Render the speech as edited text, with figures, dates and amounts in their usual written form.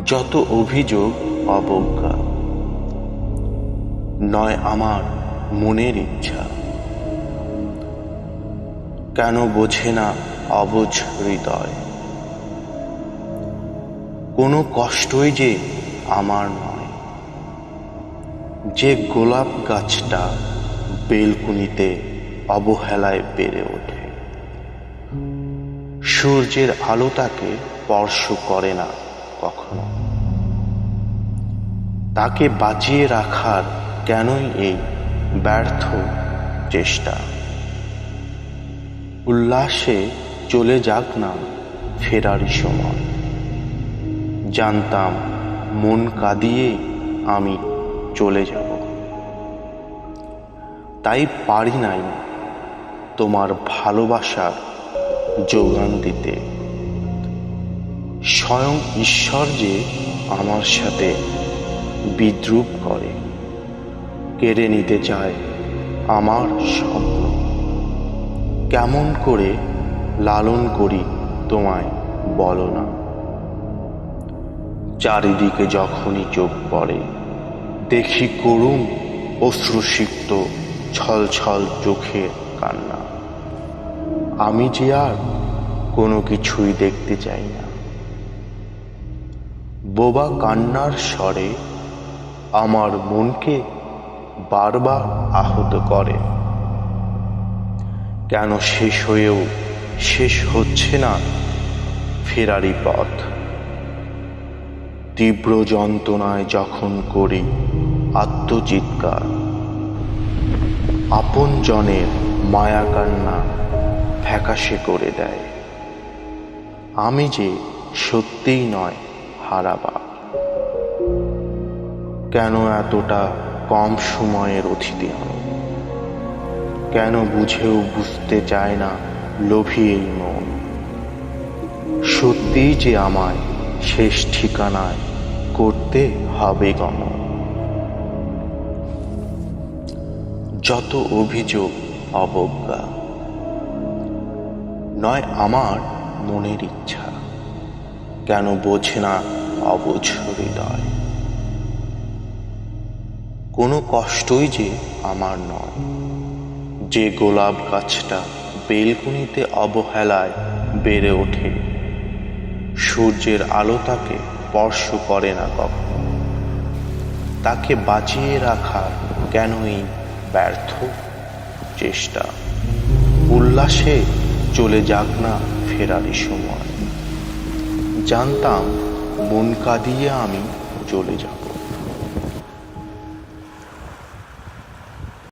যত অভিযোগ অবজ্ঞা, নয় আমার মনের ইচ্ছা। কেন বোঝে না অবুঝ হৃদয়, কোনো কষ্টই যে আমার নয়। যে গোলাপ গাছটা বেলকুনিতে অবহেলায় বেড়ে ওঠে, সূর্যের আলো তাকে স্পর্শ করে না কখনো। তাকে বাঁচিয়ে রাখার কেনই এই ব্যর্থ চেষ্টা? উল্লাসে চলে যাক না ফেরারই সময়। জানতাম মন কাঁদিয়ে আমি চলে যাব, তাই পারি নাই তোমার ভালোবাসার যোগান দিতে। স্বয়ং ঈশ্বর যে আমার সাথে বিদ্রূপ করে, কেড়ে নিতে চায় আমার স্বপ্ন। কেমন করে লালন করি তোমায় বলো না। চারিদিকে যখনই চোখ পড়ে, দেখি করুণ অশ্রুসিক্ত ছল ছল চোখের কান্না। আমি যে আর কোনো কিছুই দেখতে চাই না। বোবা কান্নার স্বরে আমার মনকে বারবার আহত করে। কেন শেষ হয়েও শেষ হচ্ছে না ফেরারি পথ? তীব্র যন্ত্রণায় যখন করি আত্মচিৎকার, আপন জনের মায়া কান্না ফ্যাকাশে করে দেয়। আমি যে সত্যিই নয় হারাবার। কেন এতটা কম সময়ের অতিথি হল? কেন বুঝেও বুঝতে চায় না লোভী এই মন? সত্যিই যে আমায় শেষ ঠিকানায় করতে হবে গমন। যত অভিযোগ অবজ্ঞা, নয় আমার মনের ইচ্ছা। কেন বোঝে না অবুঝ হৃদয়, কোনো কষ্টই যে আমার নয়। যে গোলাপ গাছটা বেলকুনিতে অবহেলায় বেড়ে ওঠে, সূর্যের আলো তাকে স্পর্শ করে না কখনো। তাকে বাঁচিয়ে রাখার কেনই ব্যর্থ চেষ্টা? উল্লাসে চলে যাক না ফেরারই সময়। জানতাম মন কাঁদিয়ে আমি চলে যাব,